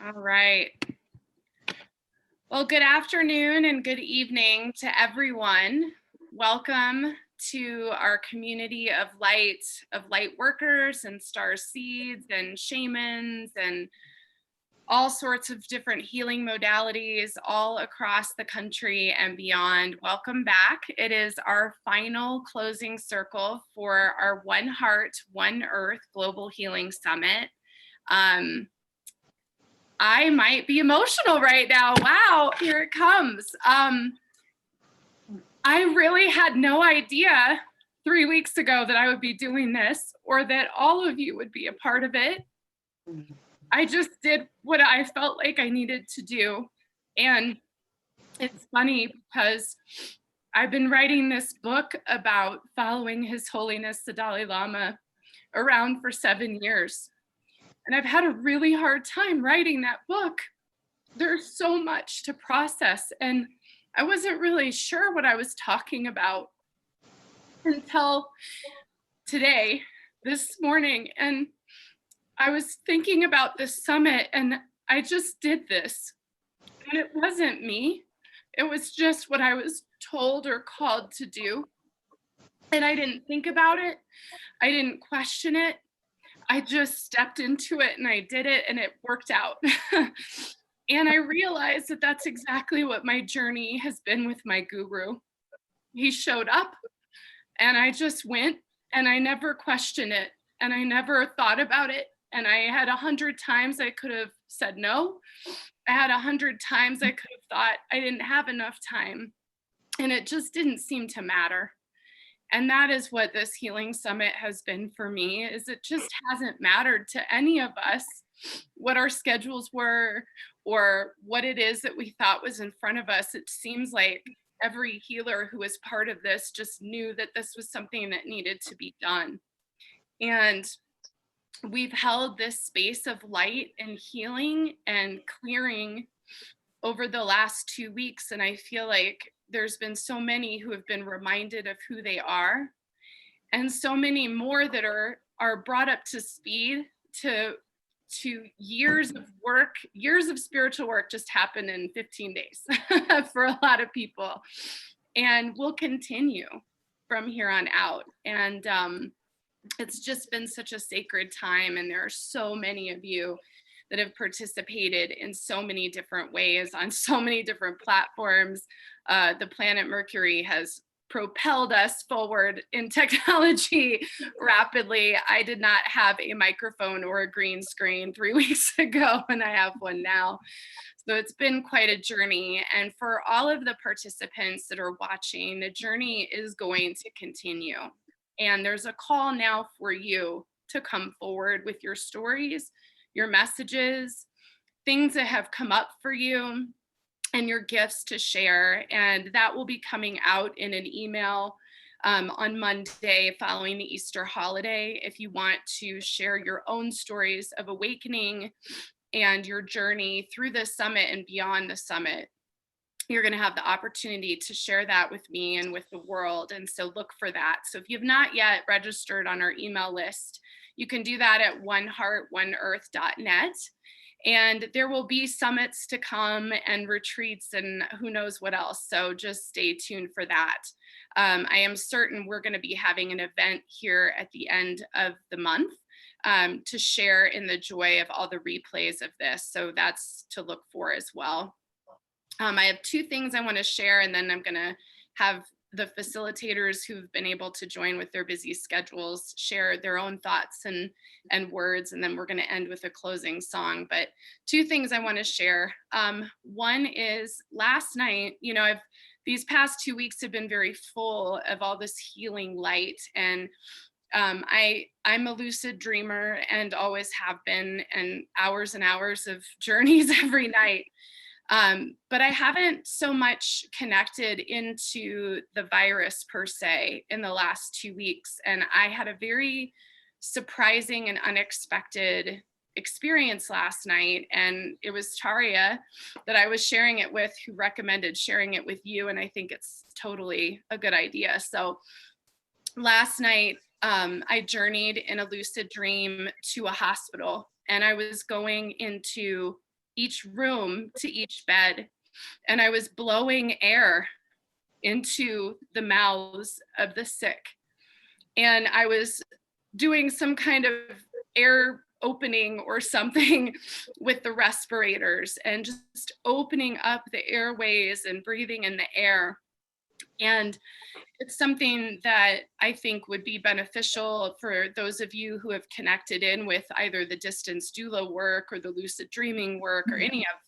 All right. Well, good afternoon and good evening to everyone. Welcome to our community of light workers and star seeds and shamans and all sorts of different healing modalities all across the country and beyond. Welcome back. It is our final closing circle for our One Heart, One Earth Global Healing Summit. I might be emotional right now. Wow, here it comes. I really had no idea 3 weeks ago that I would be doing this or that all of you would be a part of it. I just did what I felt like I needed to do. And it's funny because I've been writing this book about following His Holiness the Dalai Lama around for 7 years. And I've had a really hard time writing that book. There's so much to process, and I wasn't really sure what I was talking about until today, this morning. And I was thinking about this summit, and I just did this. And it wasn't me. It was just what I was told or called to do. And I didn't think about it. I didn't question it. I just stepped into it and I did it, and it worked out. And I realized that that's exactly what my journey has been with my guru. He showed up and I just went, and I never questioned it, and I never thought about it. And I had 100 times I could have said no. I had 100 times I could have thought I didn't have enough time, and it just didn't seem to matter. And that is what this healing summit has been for me, is it just hasn't mattered to any of us what our schedules were or what it is that we thought was in front of us. It seems like every healer who was part of this just knew that this was something that needed to be done. And we've held this space of light and healing and clearing over the last 2 weeks. And I feel like there's been so many who have been reminded of who they are, and so many more that are brought up to speed to years of work. Years of spiritual work just happened in 15 days for a lot of people, and will continue from here on out. And it's just been such a sacred time, and there are so many of you that have participated in so many different ways on so many different platforms. The planet Mercury has propelled us forward in technology rapidly. I did not have a microphone or a green screen 3 weeks ago, and I have one now. So it's been quite a journey. And for all of the participants that are watching, the journey is going to continue. And there's a call now for you to come forward with your stories, your messages, things that have come up for you, and your gifts to share. And that will be coming out in an email on Monday following the Easter holiday. If you want to share your own stories of awakening and your journey through the summit and beyond the summit, you're going to have the opportunity to share that with me and with the world. And so look for that. So if you've not yet registered on our email list, you can do that at oneheartoneearth.net. And there will be summits to come and retreats and who knows what else. So just stay tuned for that. I am certain we're going to be having an event here at the end of the month to share in the joy of all the replays of this. So that's to look for as well. I have 2 things I want to share, and then I'm going to have the facilitators who've been able to join with their busy schedules share their own thoughts and words, and then we're going to end with a closing song. But 2 things I want to share. One is last night, these past 2 weeks have been very full of all this healing light, and I'm a lucid dreamer and always have been, and hours of journeys every night. But I haven't so much connected into the virus per se in the last 2 weeks. And I had a very surprising and unexpected experience last night. And it was Taria that I was sharing it with who recommended sharing it with you. And I think it's totally a good idea. So last night, I journeyed in a lucid dream to a hospital, and I was going into each room to each bed, and I was blowing air into the mouths of the sick. And I was doing some kind of air opening or something with the respirators and just opening up the airways and breathing in the air. And it's something that I think would be beneficial for those of you who have connected in with either the distance doula work or the lucid dreaming work or any of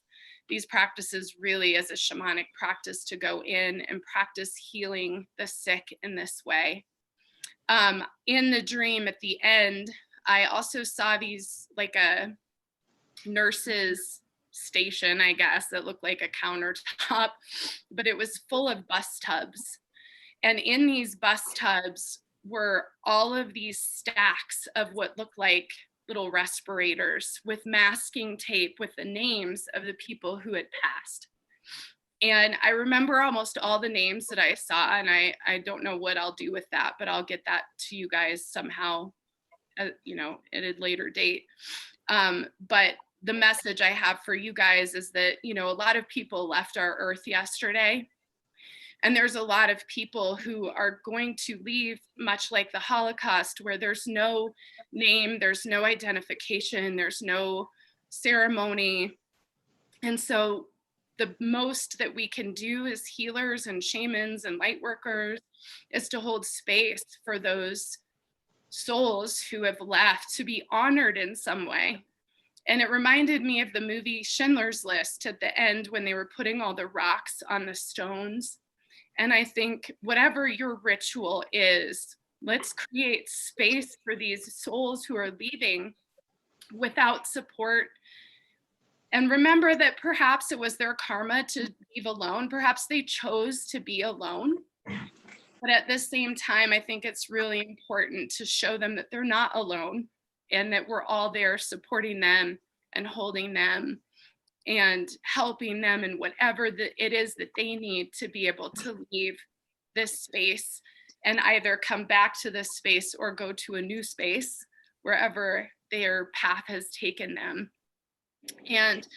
these practices, really as a shamanic practice, to go in and practice healing the sick in this way. In the dream at the end, I also saw these, like a nurse's station, I guess, that looked like a countertop, but it was full of bus tubs. And in these bus tubs were all of these stacks of what looked like little respirators with masking tape with the names of the people who had passed. And I remember almost all the names that I saw, and I don't know what I'll do with that, but I'll get that to you guys somehow, you know, at a later date. But the message I have for you guys is that, you know, a lot of people left our earth yesterday. And there's a lot of people who are going to leave, much like the Holocaust, where there's no name, there's no identification, there's no ceremony. And so the most that we can do as healers and shamans and light workers is to hold space for those souls who have left to be honored in some way. And it reminded me of the movie Schindler's List at the end when they were putting all the rocks on the stones. And I think whatever your ritual is, let's create space for these souls who are leaving without support. And remember that perhaps it was their karma to leave alone. Perhaps they chose to be alone. But at the same time, I think it's really important to show them that they're not alone and that we're all there supporting them and holding them and helping them in whatever it is that they need to be able to leave this space and either come back to this space or go to a new space wherever their path has taken them. And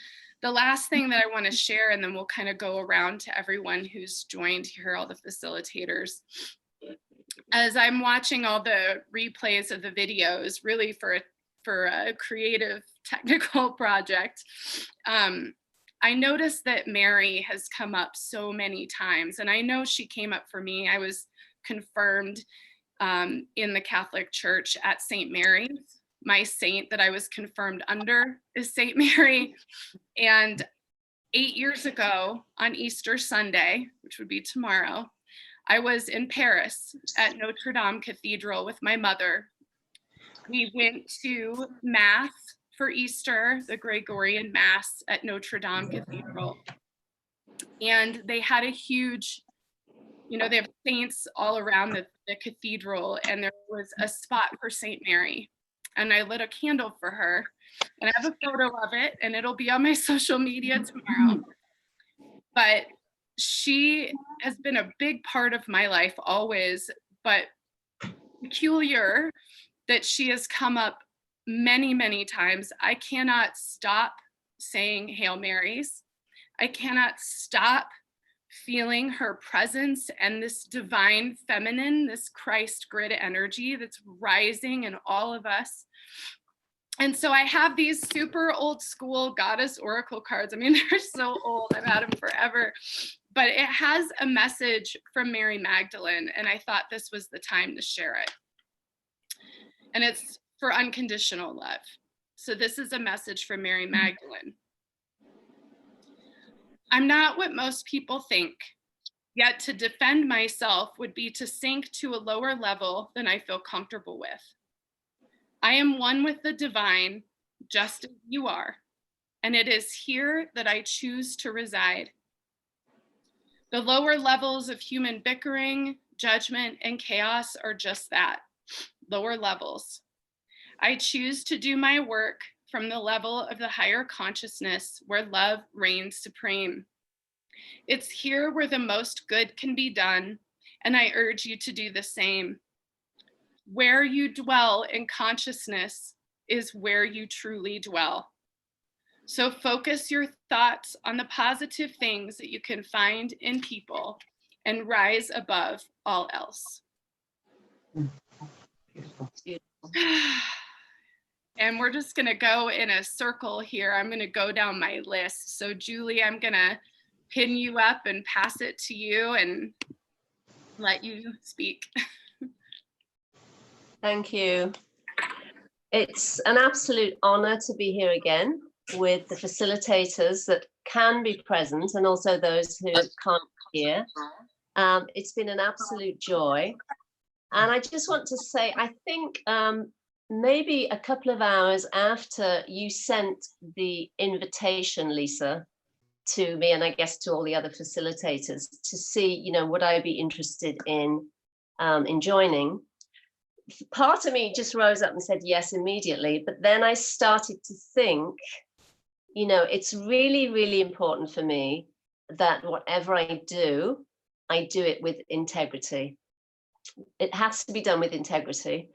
the last thing that I want to share, and then we'll kind of go around to everyone who's joined here, all the facilitators. As I'm watching all the replays of the videos, really for a creative technical project, I noticed that Mary has come up so many times, and I know she came up for me. I was confirmed in the Catholic Church at St. Mary's. My saint that I was confirmed under is St. Mary. And 8 years ago on Easter Sunday, which would be tomorrow, I was in Paris at Notre Dame Cathedral with my mother. We went to Mass for Easter, the Gregorian Mass at Notre Dame Cathedral. And they had a huge, you know, they have saints all around the cathedral, and there was a spot for St. Mary. And I lit a candle for her, and I have a photo of it, and it'll be on my social media tomorrow. But she has been a big part of my life always, but peculiar that she has come up many, many times. I cannot stop saying Hail Marys. I cannot stop feeling her presence and this divine feminine, this Christ grid energy that's rising in all of us. And so I have these super old school goddess oracle cards. I mean, they're so old, I've had them forever, but it has a message from Mary Magdalene, and I thought this was the time to share it. And it's for unconditional love. So this is a message from Mary Magdalene. I'm not what most people think, yet to defend myself would be to sink to a lower level than I feel comfortable with. I am one with the divine, just as you are, and it is here that I choose to reside. The lower levels of human bickering, judgment, and chaos are just that, lower levels. I choose to do my work from the level of the higher consciousness where love reigns supreme. It's here where the most good can be done, and I urge you to do the same. Where you dwell in consciousness is where you truly dwell. So focus your thoughts on the positive things that you can find in people and rise above all else. Beautiful. And we're just going to go in a circle here. I'm going to go down my list. So Julie, I'm going to pin you up and pass it to you and let you speak. Thank you. It's an absolute honor to be here again with the facilitators that can be present and also those who can't hear. It's been an absolute joy. And I just want to say, I think maybe a couple of hours after you sent the invitation, Lisa, to me, and I guess to all the other facilitators, to see, would I be interested in joining? Part of me just rose up and said yes immediately, but then I started to think, it's really, really important for me that whatever I do it with integrity. It has to be done with integrity.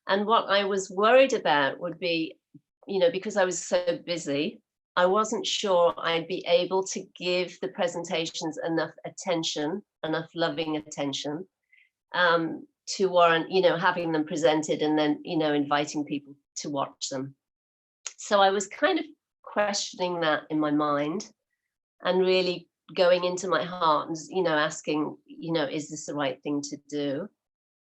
And what I was worried about would be, because I was so busy, I wasn't sure I'd be able to give the presentations enough attention, enough loving attention, to warrant, having them presented and then, inviting people to watch them. So I was kind of questioning that in my mind and really going into my heart and, asking, is this the right thing to do?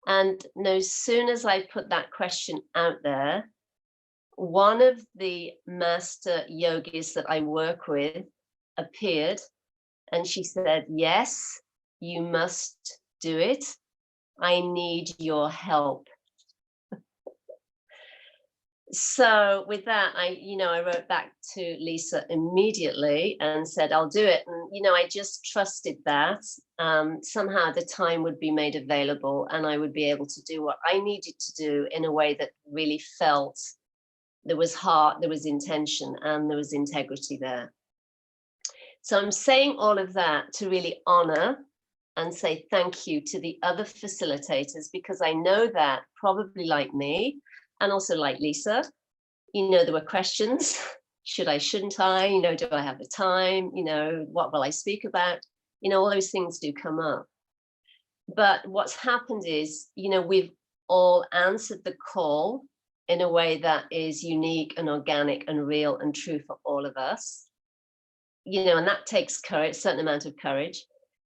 And as soon as I put that question out there, one of the master yogis that I work with appeared and she said, yes, you must do it. I need your help. So with that, I wrote back to Lisa immediately and said, I'll do it. And, I just trusted that somehow the time would be made available and I would be able to do what I needed to do in a way that really felt there was heart, there was intention, and there was integrity there. So I'm saying all of that to really honor and say thank you to the other facilitators, because I know that probably like me, and also like Lisa, there were questions. Shouldn't I? Do I have the time? What will I speak about? All those things do come up. But what's happened is, we've all answered the call in a way that is unique and organic and real and true for all of us. And that takes courage, a certain amount of courage.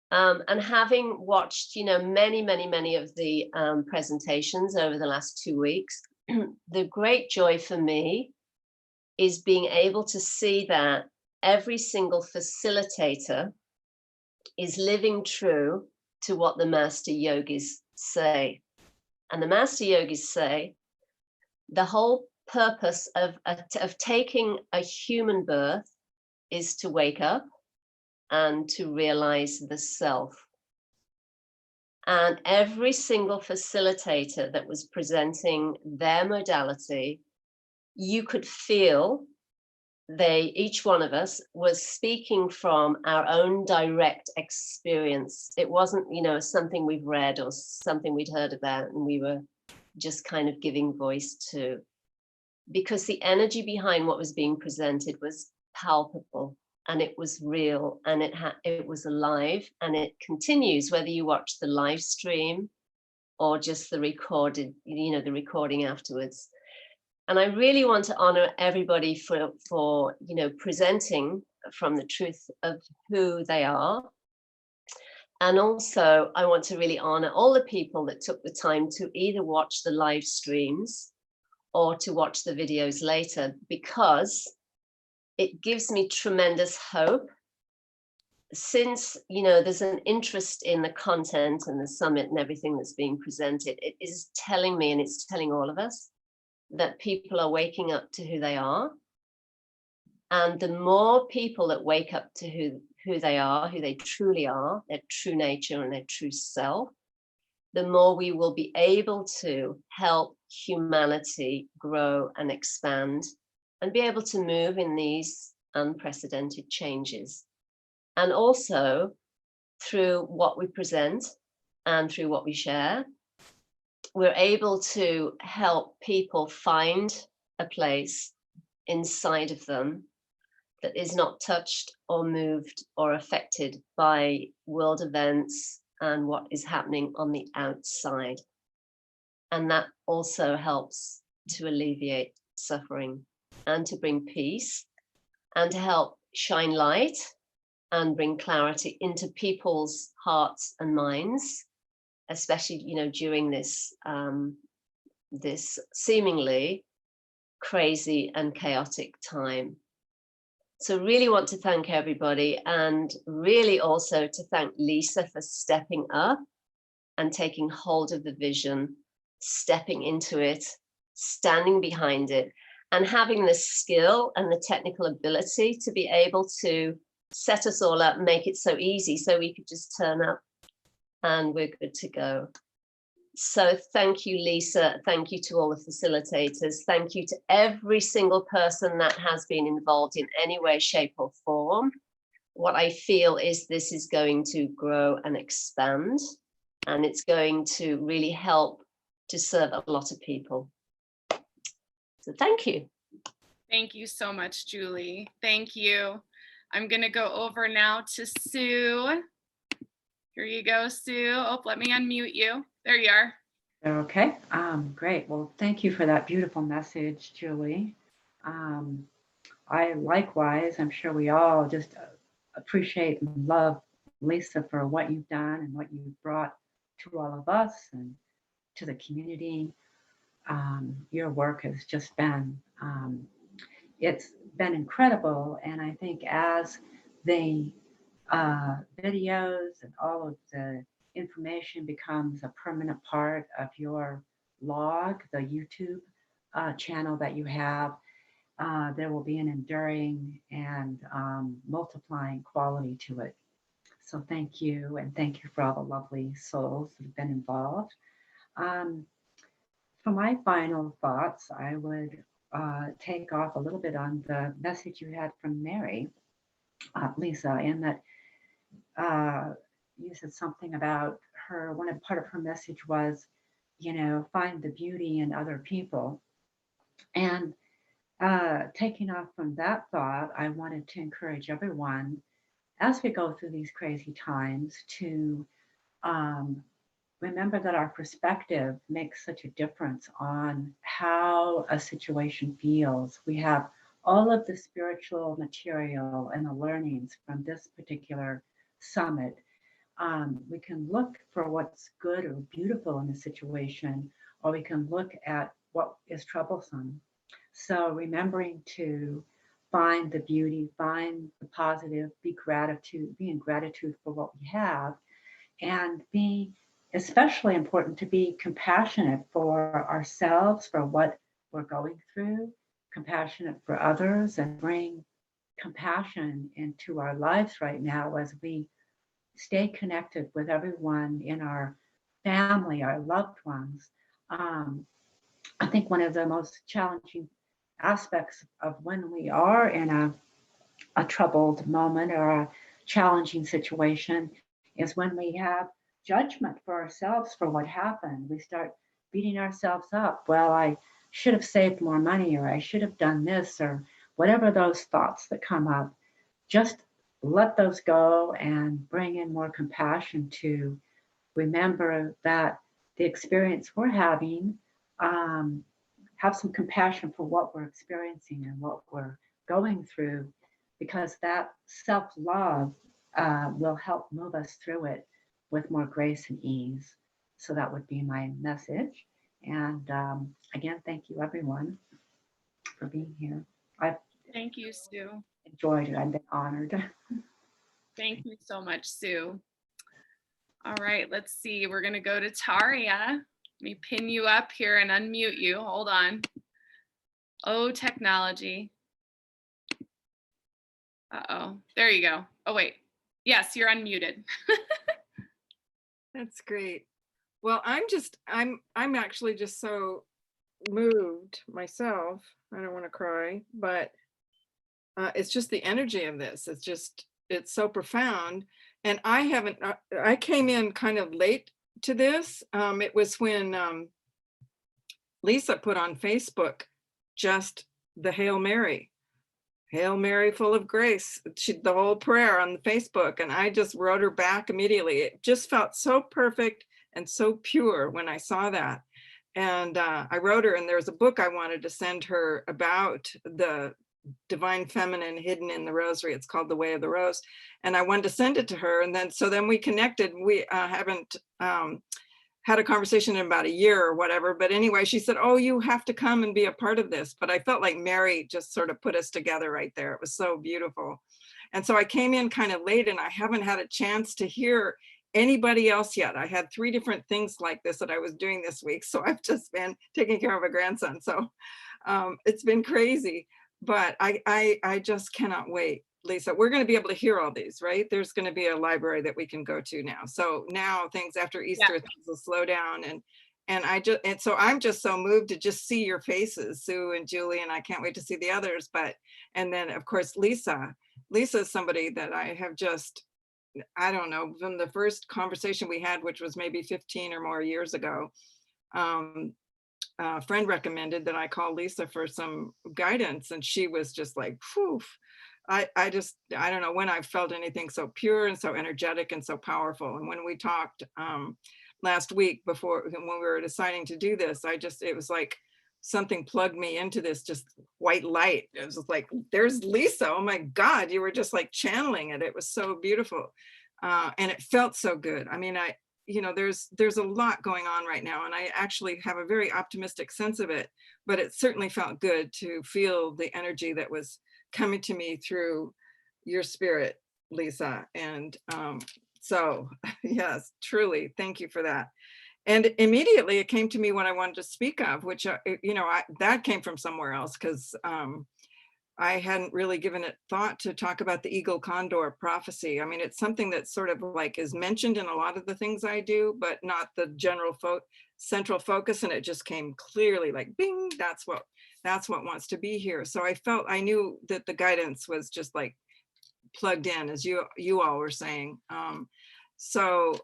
And having watched, many, many, many of the presentations over the last 2 weeks, the great joy for me is being able to see that every single facilitator is living true to what the master yogis say. And the master yogis say the whole purpose of taking a human birth is to wake up and to realize the self. And every single facilitator that was presenting their modality, you could feel each one of us was speaking from our own direct experience. It wasn't, something we've read or something we'd heard about and we were just kind of giving voice to, because the energy behind what was being presented was palpable. And it was real, and it was alive, and it continues whether you watch the live stream or just the recorded, the recording afterwards. And I really want to honor everybody for presenting from the truth of who they are. And also, I want to really honor all the people that took the time to either watch the live streams or to watch the videos later, because it gives me tremendous hope. Since, there's an interest in the content and the summit and everything that's being presented, it is telling me, and it's telling all of us, that people are waking up to who they are. And the more people that wake up to who they are, who they truly are, their true nature and their true self, the more we will be able to help humanity grow and expand and be able to move in these unprecedented changes. And also through what we present and through what we share, we're able to help people find a place inside of them that is not touched or moved or affected by world events and what is happening on the outside. And that also helps to alleviate suffering and to bring peace and to help shine light and bring clarity into people's hearts and minds, especially, you know, during this this seemingly crazy and chaotic time. So really want to thank everybody, and really also to thank Lisa for stepping up and taking hold of the vision, stepping into it, standing behind it, and having the skill and the technical ability to be able to set us all up, make it so easy so we could just turn up and we're good to go. So thank you, Lisa. Thank you to all the facilitators. Thank you to every single person that has been involved in any way, shape, or form. What I feel is this is going to grow and expand, and it's going to really help to serve a lot of people. So thank you. Thank you so much, Julie. Thank you. I'm going to go over now to Sue. Here you go, Sue. Oh, let me unmute you. There you are. Okay, great. Well, thank you for that beautiful message, Julie. I likewise, I'm sure we all just appreciate and love Lisa for what you've done and what you've brought to all of us and to the community. Your work has just been, it's been incredible. And I think as the videos and all of the information becomes a permanent part of your log, the YouTube channel that you have, there will be an enduring and multiplying quality to it. So thank you, and thank you for all the lovely souls that have been involved. For my final thoughts, I would take off a little bit on the message you had from Mary, Lisa, in that you said something about her, part of her message was, you know, find the beauty in other people. And taking off from that thought, I wanted to encourage everyone as we go through these crazy times to remember that our perspective makes such a difference on how a situation feels. We have all of the spiritual material and the learnings from this particular summit. We can look for what's good or beautiful in the situation, or we can look at what is troublesome. So remembering to find the beauty, find the positive, be in gratitude for what we have, and be especially important to be compassionate for ourselves, for what we're going through, compassionate for others, and bring compassion into our lives right now as we stay connected with everyone in our family, our loved ones. I think one of the most challenging aspects of when we are in a troubled moment or a challenging situation is when we have judgment for ourselves for what happened. We start beating ourselves up. Well, I should have saved more money, or I should have done this, or whatever those thoughts that come up. Just let those go and bring in more compassion to remember that the experience we're having, have some compassion for what we're experiencing and what we're going through, because that self-love will help move us through it with more grace and ease. So that would be my message. And again, thank you everyone for being here. Thank you, Sue. Enjoyed it. I've been honored. Thank you so much, Sue. All right, let's see. We're going to go to Taria. Let me pin you up here and unmute you. Hold on. Oh, technology. Uh-oh. There you go. Oh, wait. Yes, you're unmuted. That's great. Well, I'm actually just so moved myself. I don't want to cry, but it's just the energy of this. It's so profound. And I came in kind of late to this. It was when Lisa put on Facebook just the Hail Mary. Hail Mary, full of grace, the whole prayer on Facebook. And I just wrote her back immediately. It just felt so perfect and so pure when I saw that. And I wrote her, and there was a book I wanted to send her about the divine feminine hidden in the rosary. It's called The Way of the Rose. And I wanted to send it to her. And then we connected. We haven't had a conversation in about a year or whatever. But anyway, she said, oh, you have to come and be a part of this. But I felt like Mary just sort of put us together right there. It was so beautiful. And so I came in kind of late, and I haven't had a chance to hear anybody else yet. I had 3 different things like this that I was doing this week. So I've just been taking care of a grandson. So it's been crazy, but I just cannot wait. Lisa, we're going to be able to hear all these, right? There's going to be a library that we can go to now. So now things after Easter, things will slow down. And so I'm just so moved to just see your faces, Sue and Julie, and I can't wait to see the others. And then of course, Lisa is somebody that I have just, I don't know, from the first conversation we had, which was maybe 15 or more years ago, a friend recommended that I call Lisa for some guidance. And she was just like, phew. I don't know when I've felt anything so pure and so energetic and so powerful. And when we talked last week when we were deciding to do this, it was like something plugged me into this just white light. It was like, there's Lisa. Oh my God, you were just like channeling it. It was so beautiful. And it felt so good. I mean, there's a lot going on right now, and I actually have a very optimistic sense of it, but it certainly felt good to feel the energy that was coming to me through your spirit, Lisa. And so yes, truly, thank you for that. And immediately it came to me what I wanted to speak of, which, that came from somewhere else, because I hadn't really given it thought to talk about the eagle condor prophecy. I mean, it's something that sort of like is mentioned in a lot of the things I do, but not the general central focus. And it just came clearly like, bing, that's what wants to be here. So I knew that the guidance was just like plugged in, as you all were saying. So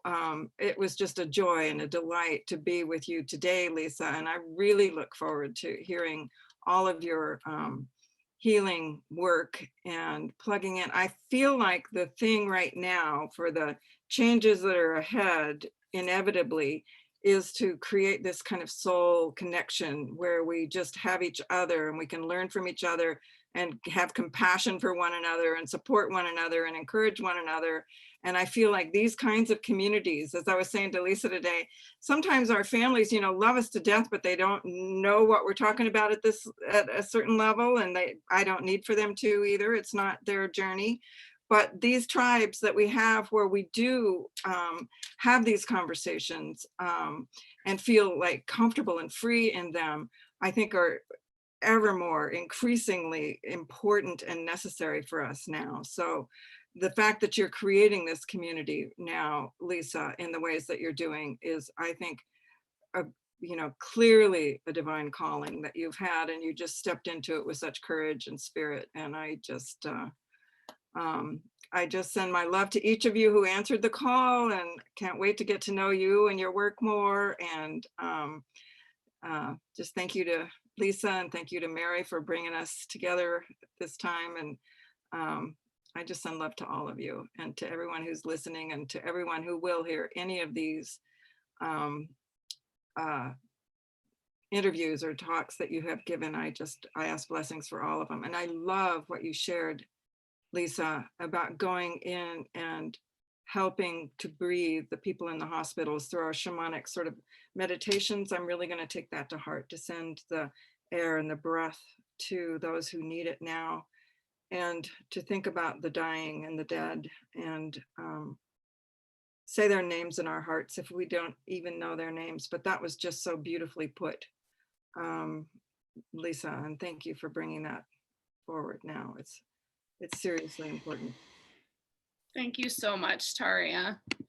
it was just a joy and a delight to be with you today, Lisa. And I really look forward to hearing all of your healing work and plugging in. I feel like the thing right now for the changes that are ahead, inevitably, is to create this kind of soul connection where we just have each other and we can learn from each other and have compassion for one another and support one another and encourage one another. And I feel like these kinds of communities, as I was saying to Lisa today, sometimes our families, love us to death, but they don't know what we're talking about at a certain level. And I don't need for them to either. It's not their journey. But these tribes that we have where we do have these conversations and feel like comfortable and free in them, I think are ever more increasingly important and necessary for us now. So the fact that you're creating this community now, Lisa, in the ways that you're doing is, I think, clearly a divine calling that you've had, and you just stepped into it with such courage and spirit. And I just send my love to each of you who answered the call, and can't wait to get to know you and your work more. And just thank you to Lisa, and thank you to Mary for bringing us together this time. And I just send love to all of you, and to everyone who's listening, and to everyone who will hear any of these interviews or talks that you have given. I ask blessings for all of them. And I love what you shared, Lisa, about going in and helping to breathe the people in the hospitals through our shamanic sort of meditations. I'm really going to take that to heart, to send the air and the breath to those who need it now, and to think about the dying and the dead, and say their names in our hearts if we don't even know their names. But that was just so beautifully put, Lisa, and thank you for bringing that forward now. It's seriously important. Thank you so much, Taria. You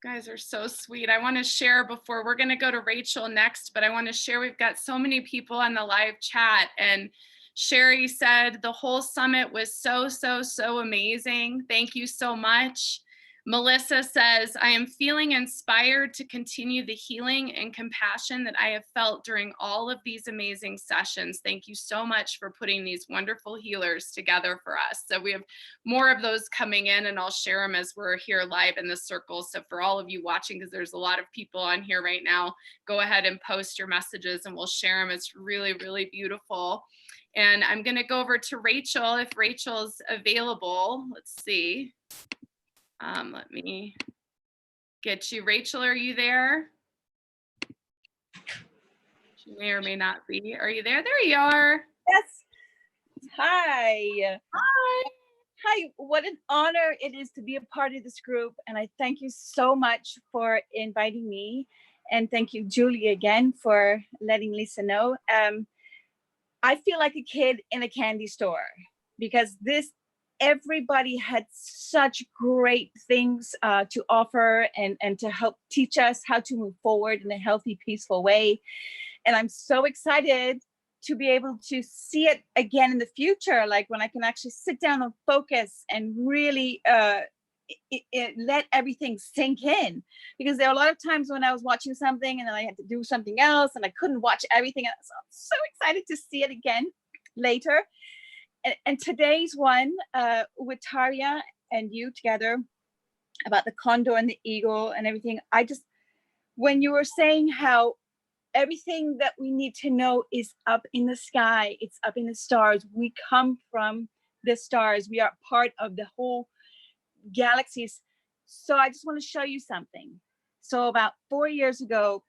guys are so sweet. I want to share before we're going to go to Rachel next, but I want to share, we've got so many people on the live chat, and Sherry said the whole summit was so amazing. Thank you so much. Melissa says, I am feeling inspired to continue the healing and compassion that I have felt during all of these amazing sessions. Thank you so much for putting these wonderful healers together for us. So we have more of those coming in, and I'll share them as we're here live in the circle. So for all of you watching, because there's a lot of people on here right now, go ahead and post your messages and we'll share them. It's really, really beautiful. And I'm going to go over to Rachel if Rachel's available. Let's see. Let me get you. Rachel, are you there? She may or may not be. Are you there? There you are. Yes. Hi. Hi. Hi. What an honor it is to be a part of this group. And I thank you so much for inviting me. And thank you, Julie, again, for letting Lisa know. I feel like a kid in a candy store because everybody had such great things to offer and to help teach us how to move forward in a healthy, peaceful way. And I'm so excited to be able to see it again in the future, like when I can actually sit down and focus and really let everything sink in. Because there are a lot of times when I was watching something and then I had to do something else and I couldn't watch everything. And so I'm so excited to see it again later. And today's one with Tarja and you together about the condor and the eagle and everything, when you were saying how everything that we need to know is up in the sky, it's up in the stars. We come from the stars. We are part of the whole galaxies. So I just want to show you something. So about 4 years ago,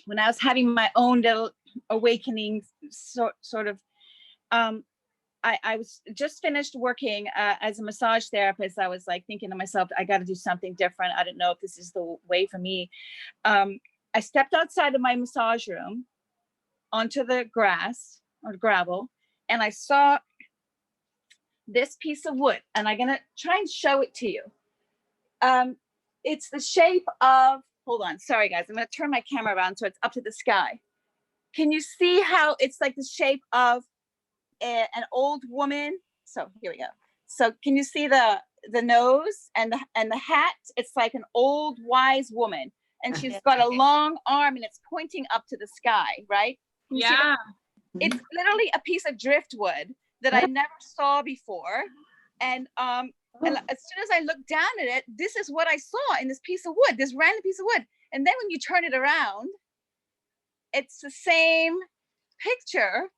when I was having my own little awakening, sort of, I was just finished working as a massage therapist. I was like thinking to myself, I got to do something different. I don't know if this is the way for me. I stepped outside of my massage room onto the grass or gravel, and I saw this piece of wood, and I'm going to try and show it to you. It's the shape of, hold on, sorry guys, I'm going to turn my camera around so it's up to the sky. Can you see how it's like the shape of an old woman? So here we go. So can you see the nose and the hat? It's like an old wise woman, and she's got a long arm and it's pointing up to the sky, right? Can you see that? It's literally a piece of driftwood that I never saw before. And as soon as I looked down at it, this is what I saw in this piece of wood, this random piece of wood. And then when you turn it around, it's the same picture.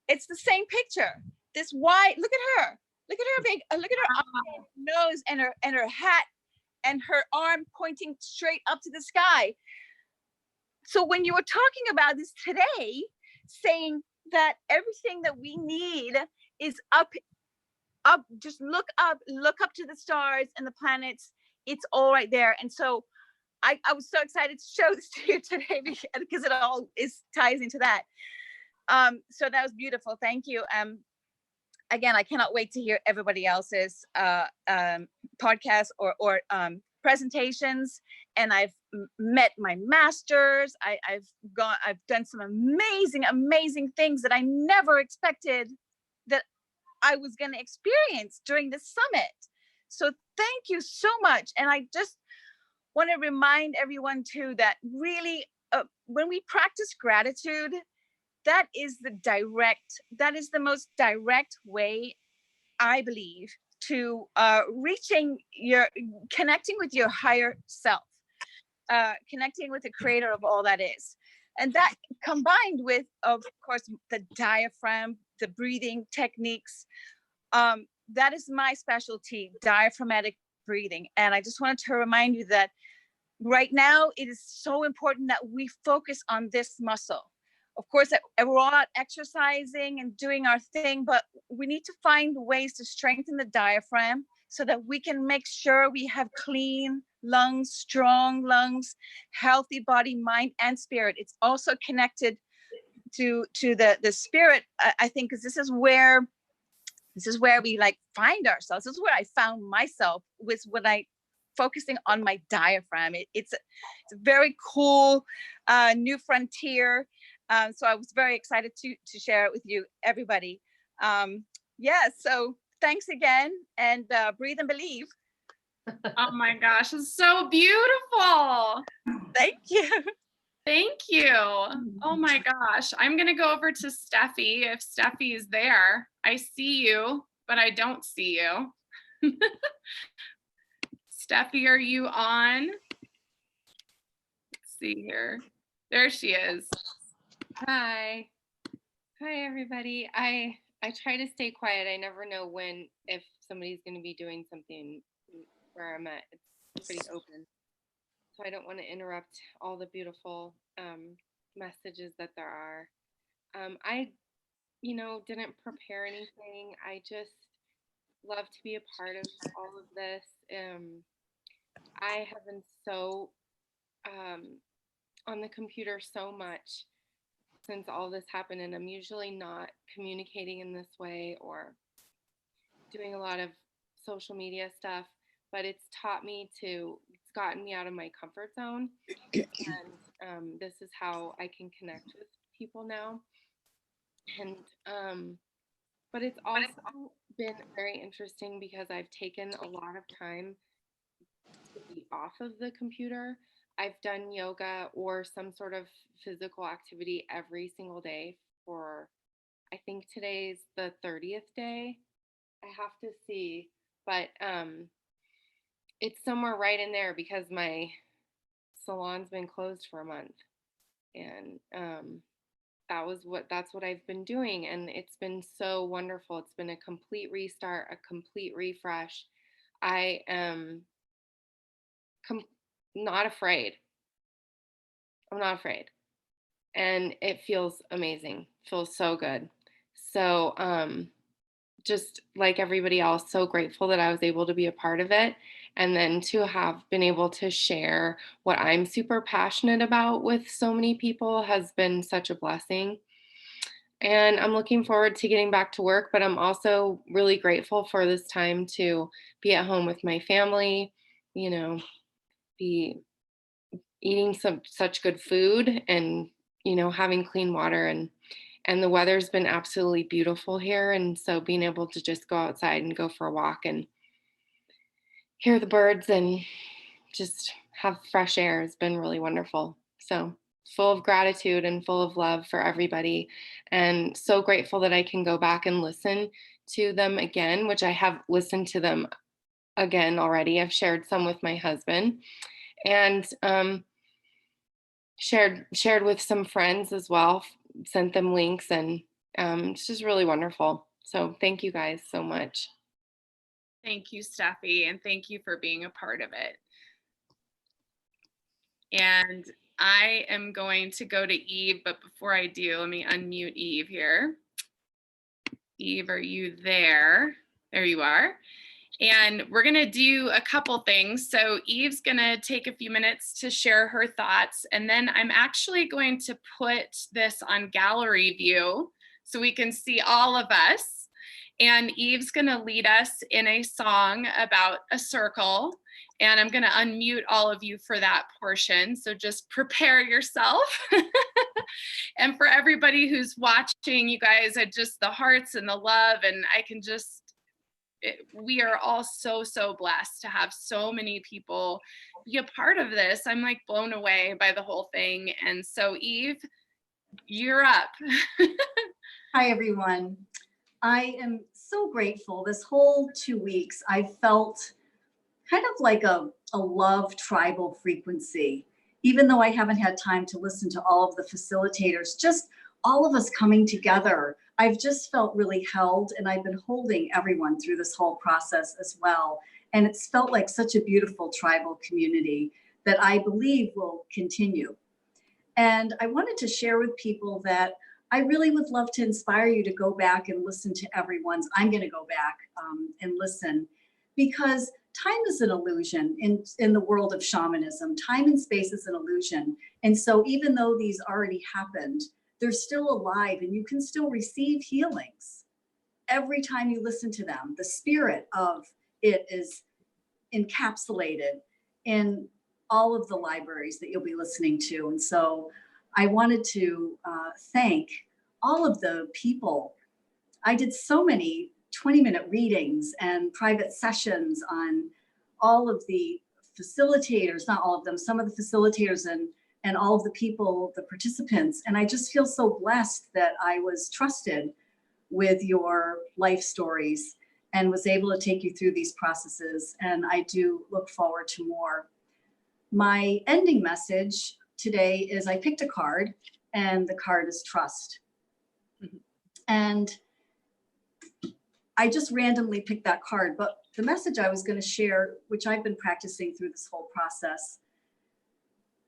It's the same picture. This white, look at her. Look at her big, look at her nose and her hat and her arm pointing straight up to the sky. So when you were talking about this today, saying that everything that we need is up, just look up to the stars and the planets. It's all right there. And so I was so excited to show this to you today because it all ties into that. So that was beautiful. Thank you. Again, I cannot wait to hear everybody else's podcasts or presentations. And I've met my masters. I've done some amazing things that I never expected that I was going to experience during the summit. So thank you so much. And I just want to remind everyone too that really when we practice gratitude, that is the most direct way, I believe, to connecting with your higher self, connecting with the creator of all that is. And that combined with, of course, the diaphragm, the breathing techniques, that is my specialty, diaphragmatic breathing. And I just wanted to remind you that right now, it is so important that we focus on this muscle. Of course, we're all out exercising and doing our thing, but we need to find ways to strengthen the diaphragm so that we can make sure we have clean lungs, strong lungs, healthy body, mind, and spirit. It's also connected to the spirit, I think, because this is where we like find ourselves. This is where I found myself, was when I focusing on my diaphragm. It's a very cool new frontier. So I was very excited to share it with you, everybody. So thanks again, and breathe and believe. Oh my gosh, it's so beautiful. Thank you. Thank you. Oh my gosh. I'm going to go over to Steffi if Steffi is there. I see you, but I don't see you. Steffi, are you on? Let's see here. There she is. Hi. Hi, everybody. I try to stay quiet. I never know when, if somebody's going to be doing something where I'm at. It's pretty open. So I don't want to interrupt all the beautiful messages that there are. I, didn't prepare anything. I just love to be a part of all of this. I have been so on the computer so much since all this happened, and I'm usually not communicating in this way or doing a lot of social media stuff, but it's gotten me out of my comfort zone, and this is how I can connect with people now. And but it's also been very interesting because I've taken a lot of time to be off of the computer. I've done yoga or some sort of physical activity every single day for, I think today's the 30th day. I have to see, but it's somewhere right in there because my salon's been closed for a month, and that's what I've been doing, and it's been so wonderful. It's been a complete restart, a complete refresh. I am not afraid. I'm not afraid. And it feels amazing. Feels so good. So just like everybody else, so grateful that I was able to be a part of it. And then to have been able to share what I'm super passionate about with so many people has been such a blessing. And I'm looking forward to getting back to work, but I'm also really grateful for this time to be at home with my family, be eating such good food, and having clean water, and the weather's been absolutely beautiful here, and so being able to just go outside and go for a walk and hear the birds and just have fresh air has been really wonderful. So full of gratitude and full of love for everybody, and so grateful that I can go back and listen to them again, which I have listened to them again already. I've shared some with my husband, and shared with some friends as well, sent them links, and it's just really wonderful. So thank you guys so much. Thank you, Steffi, and thank you for being a part of it. And I am going to go to Eve, but before I do, let me unmute Eve here. Eve, are you there? There you are. And we're going to do a couple things. So Eve's going to take a few minutes to share her thoughts. And then I'm actually going to put this on gallery view so we can see all of us. And Eve's going to lead us in a song about a circle. And I'm going to unmute all of you for that portion. So just prepare yourself. And for everybody who's watching, you guys are just the hearts and the love. And I can just, we are all so blessed to have so many people be a part of this. I'm like blown away by the whole thing. And so Eve, you're up. Hi, everyone. I am so grateful. This whole 2 weeks, I felt kind of like a love tribal frequency, even though I haven't had time to listen to all of the facilitators, just all of us coming together. I've just felt really held, and I've been holding everyone through this whole process as well. And it's felt like such a beautiful tribal community that I believe will continue. And I wanted to share with people that I really would love to inspire you to go back and listen to everyone's. I'm going to go back and listen, because time is an illusion in the world of shamanism. Time and space is an illusion. And so even though these already happened, they're still alive, and you can still receive healings every time you listen to them. The spirit of it is encapsulated in all of the libraries that you'll be listening to. And so I wanted to thank all of the people. I did so many 20-minute readings and private sessions on all of the facilitators, not all of them, some of the facilitators and all of the people, the participants. And I just feel so blessed that I was trusted with your life stories and was able to take you through these processes. And I do look forward to more. My ending message today is I picked a card, and the card is trust. And I just randomly picked that card, but the message I was going to share, which I've been practicing through this whole process,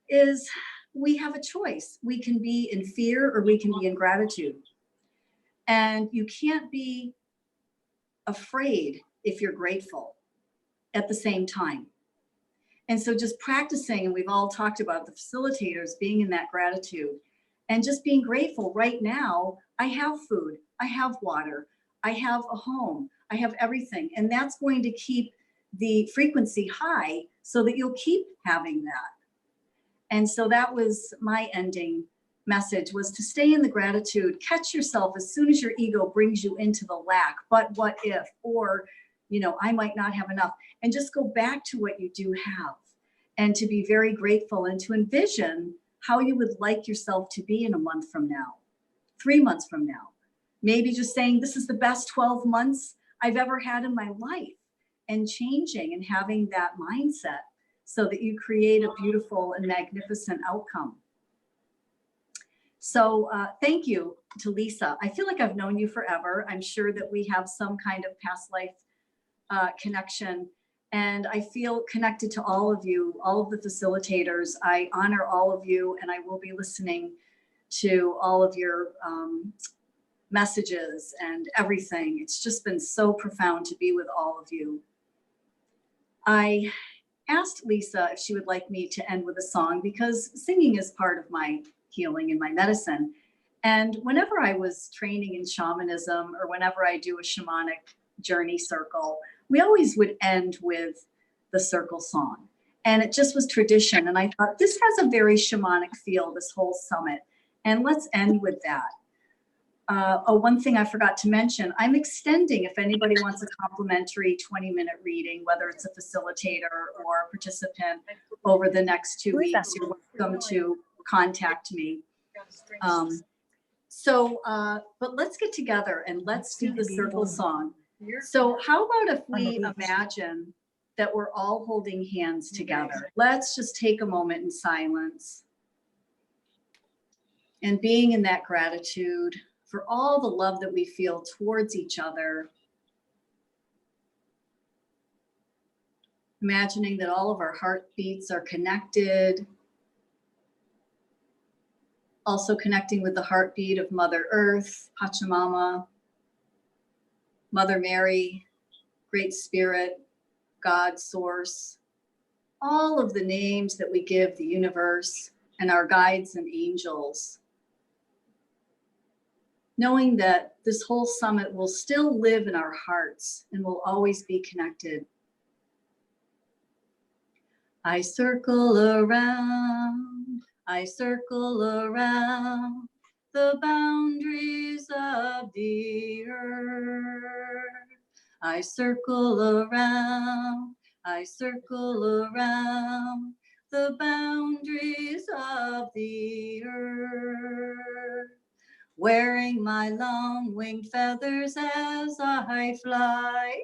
is we have a choice. We can be in fear or we can be in gratitude. And you can't be afraid if you're grateful at the same time. And so just practicing, and we've all talked about the facilitators being in that gratitude and just being grateful. Right now, I have food, I have water, I have a home, I have everything. And that's going to keep the frequency high so that you'll keep having that. And so that was my ending message, was to stay in the gratitude, catch yourself as soon as your ego brings you into the lack, but what if, or, you know, I might not have enough, and just go back to what you do have and to be very grateful and to envision how you would like yourself to be in a month from now, 3 months from now. Maybe just saying, this is the best 12 months I've ever had in my life, and changing and having that mindset so that you create a beautiful and magnificent outcome. So thank you to Lisa. I feel like I've known you forever. I'm sure that we have some kind of past life connection. And I feel connected to all of you, all of the facilitators. I honor all of you, and I will be listening to all of your messages and everything. It's just been so profound to be with all of you. I asked Lisa if she would like me to end with a song, because singing is part of my healing and my medicine. And whenever I was training in shamanism, or whenever I do a shamanic journey circle, we always would end with the circle song. And it just was tradition. And I thought, this has a very shamanic feel, this whole summit. And let's end with that. One thing I forgot to mention, I'm extending, if anybody wants a complimentary 20-minute reading, whether it's a facilitator or a participant, over the next 2 weeks, you're welcome to contact me. But let's get together and let's do the circle song. So how about if we imagine that we're all holding hands together? Let's just take a moment in silence and being in that gratitude for all the love that we feel towards each other. Imagining that all of our heartbeats are connected. Also connecting with the heartbeat of Mother Earth, Pachamama, Mother Mary, Great Spirit, God, Source, all of the names that we give the universe and our guides and angels. Knowing that this whole summit will still live in our hearts and will always be connected. I circle around, I circle around the boundaries of the earth. I circle around, I circle around the boundaries of the earth. Wearing my long winged feathers as I fly,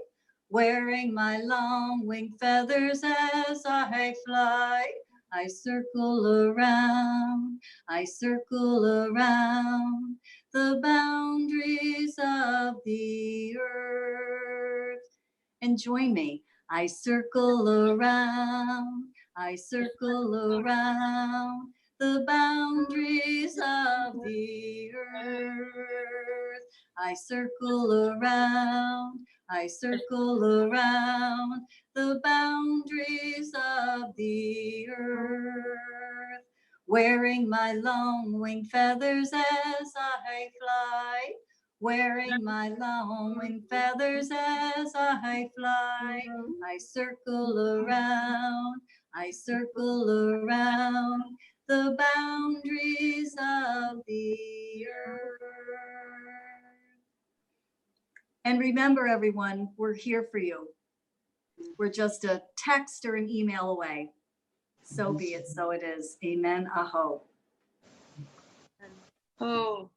wearing my long winged feathers as I fly. I circle around, I circle around the boundaries of the earth. And join me. I circle around, I circle around the boundaries of the earth. I circle around, I circle around the boundaries of the earth. Wearing my long winged feathers as I fly, wearing my long winged feathers as I fly. I circle around, I circle around the boundaries of the earth. And remember, everyone, we're here for you. We're just a text or an email away. So be it, so it is. Amen. Aho. Oh,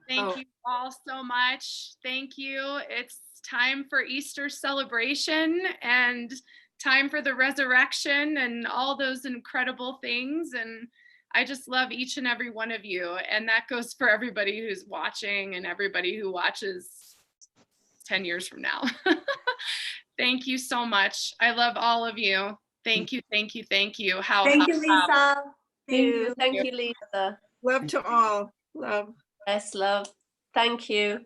Thank Oh. you all so much. Thank you. It's time for Easter celebration and time for the resurrection and all those incredible things. And I just love each and every one of you. And that goes for everybody who's watching and everybody who watches 10 years from now. Thank you so much. I love all of you. Thank you, thank you, thank you. Thank you, Lisa. Thank you. Thank you, Lisa. Love to all. Love. Yes, love. Thank you.